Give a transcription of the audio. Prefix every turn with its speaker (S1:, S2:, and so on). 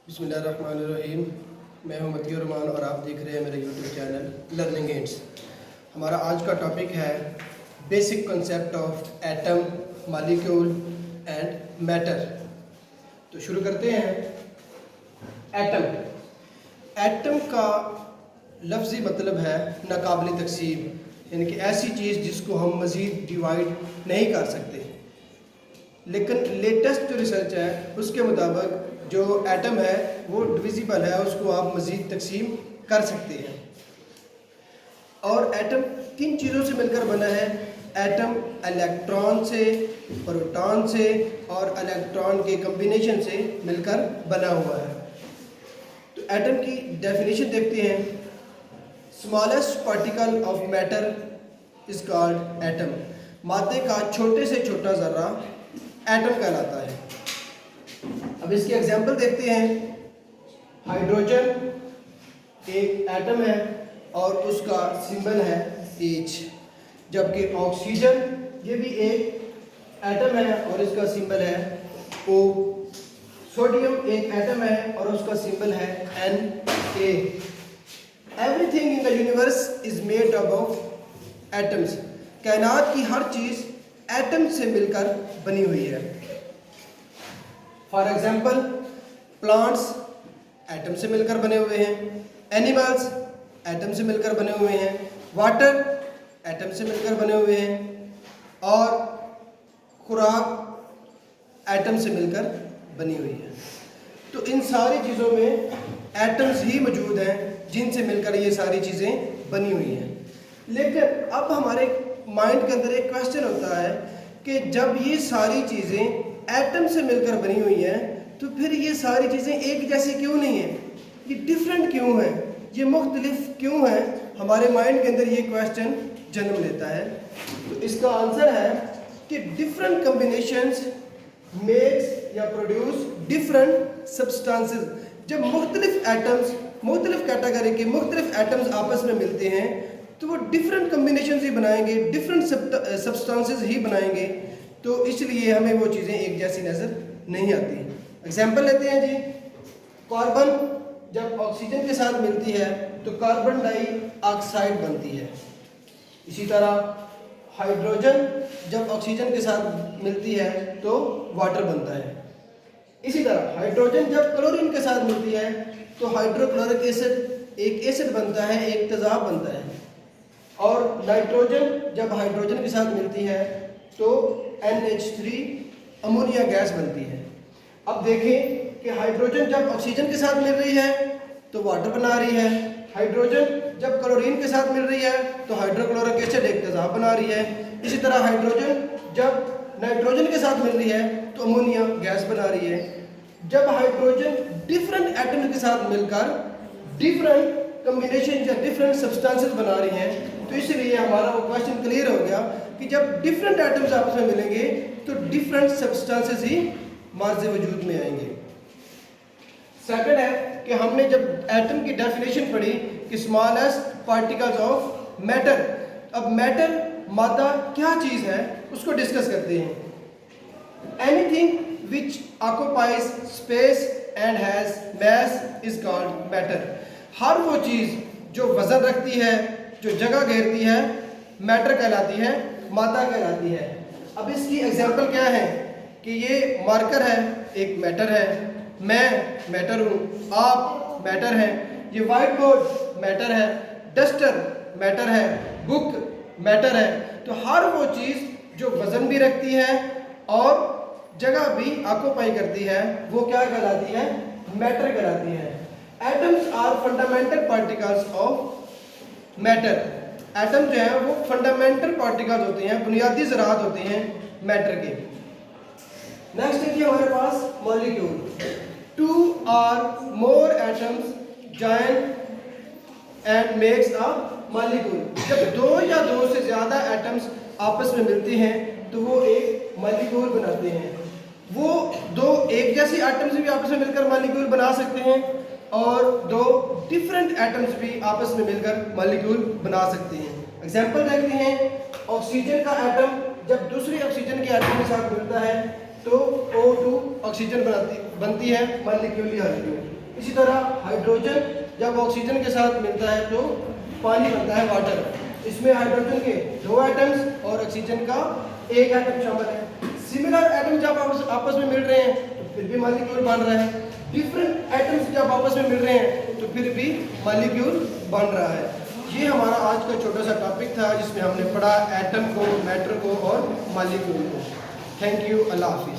S1: बिस्मिल्लाहिर्रहमानिर्रहीम। मैं हूं मती रहमान और आप देख रहे हैं मेरे यूट्यूब चैनल लर्निंग एड्स। हमारा आज का टॉपिक है basic concept of atom, molecule and matter. तो शुरू करते हैं। एटम एटम का लफ्ज़ी मतलब है नाकाबिल तकसीम, यानी कि ऐसी चीज़ जिसको हम मज़ीद डिवाइड नहीं कर सकते। लेकिन लेटेस्ट जो रिसर्च है उसके मुताबिक जो एटम है वो डिविजिबल है, उसको आप मज़ीद तकसीम कर सकते हैं। और एटम किन चीज़ों से मिलकर बना है? एटम इलेक्ट्रॉन से, प्रोटॉन से और इलेक्ट्रॉन के कम्बिनेशन से मिलकर बना हुआ है। तो एटम की डेफिनेशन देखते हैं। Smallest particle of matter is called atom. मादे का छोटे से छोटा ज़र्रा एटम कहलाता है। अब इसके एग्जाम्पल देखते हैं। हाइड्रोजन एक एटम है और उसका सिंबल है H, जबकि ऑक्सीजन ये भी एक एटम है और इसका सिंबल है O। सोडियम एक एटम है और उसका सिंबल है Na। Everything in the universe is made up of atoms. कायनात की हर चीज़ एटम से मिलकर बनी हुई है। फॉर एग्जाम्पल प्लांट्स एटम से मिलकर बने हुए हैं, एनिमल्स एटम से मिलकर बने हुए हैं, वाटर एटम से मिलकर बने हुए हैं और खुराक एटम से मिलकर बनी हुई है। तो इन सारी चीज़ों में एटम्स ही मौजूद हैं जिनसे मिलकर ये सारी चीज़ें बनी हुई हैं। लेकिन अब हमारे माइंड के अंदर एक क्वेश्चन होता है कि जब ये सारी चीज़ें एटम से मिलकर बनी हुई हैं तो फिर ये सारी चीज़ें एक जैसी क्यों नहीं है? ये डिफरेंट क्यों हैं? ये मुख्तलिफ क्यों हैं? हमारे माइंड के अंदर ये क्वेश्चन जन्म लेता है। तो इसका आंसर है कि डिफरेंट कम्बिनेशंस मेक्स या प्रोड्यूस डिफरेंट सब्सटेंसेस। जब मुख्तलिफ एटम्स, मुख्तलिफ कैटेगरी के मुख्तलिफ एटम्स आपस में मिलते हैं तो वो डिफरेंट कम्बिनेशंस ही बनाएंगे, डिफरेंट सब्सटेंसेस ही बनाएंगे। तो इसलिए हमें वो चीज़ें एक जैसी नज़र नहीं आती। एग्जाम्पल लेते हैं जी। कार्बन जब ऑक्सीजन के साथ मिलती है तो कार्बन डाइऑक्साइड बनती है। इसी तरह हाइड्रोजन जब ऑक्सीजन के साथ मिलती है तो वाटर बनता है। इसी तरह हाइड्रोजन जब क्लोरीन के साथ मिलती है तो हाइड्रोक्लोरिक एसिड एक एसिड बनता है, एक तेजाब बनता है। और नाइट्रोजन जब हाइड्रोजन के साथ मिलती है तो NH3 अमोनिया गैस बनती है। अब देखें कि हाइड्रोजन जब ऑक्सीजन के साथ मिल रही है तो वाटर बना रही है, हाइड्रोजन जब क्लोरीन के साथ मिल रही है तो हाइड्रोक्लोरिक एसिड एक तेजाब बना रही है। इसी तरह हाइड्रोजन जब नाइट्रोजन के साथ मिल रही है तो अमोनिया गैस बना रही है। जब हाइड्रोजन डिफरेंट एटम के साथ मिलकर डिफरेंट कम्बिनेशन या डिफरेंट सब्सटेंसेस बना रही हैं तो इसलिए हमारा वो क्वेश्चन क्लियर हो गया कि जब डिफरेंट एटम्स आपस में मिलेंगे तो डिफरेंट सब्सटेंसेस ही मार्ज़े वजूद में आएंगे। सेकंड है कि हमने जब एटम की डेफिनेशन पढ़ी कि स्मॉलेस्ट पार्टिकल्स ऑफ मैटर। अब मैटर मादा क्या चीज़ है उसको डिस्कस करते हैं। Anything which occupies space and has mass is called matter. हर वो चीज़ जो वजन रखती है, जो जगह घेरती है, मैटर कहलाती है, मादा कहलाती है। अब इसकी एग्जाम्पल क्या है कि ये मार्कर है, एक मैटर है, मैं मैटर हूँ, आप मैटर हैं, ये वाइट बोर्ड मैटर है, डस्टर मैटर है, बुक मैटर है। तो हर वो चीज़ जो वजन भी रखती है और जगह भी ऑक्यूपाई करती है वो क्या कहलाती है? मैटर कहलाती है। Atoms are fundamental particles of matter. Atom जो है वो फंडामेंटल पार्टिकल्स होते हैं, बुनियादी ज़रात होते हैं मैटर के। नेक्स्ट देखिए हमारे पास molecule. 2 or more atoms join and makes a molecule। जब दो या दो से ज़्यादा एटम्स आपस में मिलते हैं तो वो एक मॉलिक्यूल बनाते हैं। वो दो एक जैसी एटम्स भी आपस में मिलकर मॉलिक्यूल बना सकते हैं और दो डिफरेंट एटम्स भी आपस में मिलकर मॉलिक्यूल बना सकते हैं। एग्जाम्पल देखते हैं। ऑक्सीजन का एटम जब दूसरी ऑक्सीजन के एटम के साथ मिलता है तो O2 ऑक्सीजन बनती है मॉलिक्यूल ही हालत में। इसी तरह हाइड्रोजन जब ऑक्सीजन के साथ मिलता है तो पानी बनता है वाटर। इसमें हाइड्रोजन के 2 एटम्स और ऑक्सीजन का 1 एटम शामिल है। सिमिलर एटम जब आपस में मिल रहे हैं तो फिर भी मॉलिक्यूल बन रहा है। डिफरेंट एटम्स जब आपस में मिल रहे हैं तो फिर भी मॉलिक्यूल बन रहा है। ये हमारा आज का छोटा सा टॉपिक था जिसमें हमने पढ़ा एटम को, मैटर को और मॉलिक्यूल को। थैंक यू, अल्लाह हाफिज़।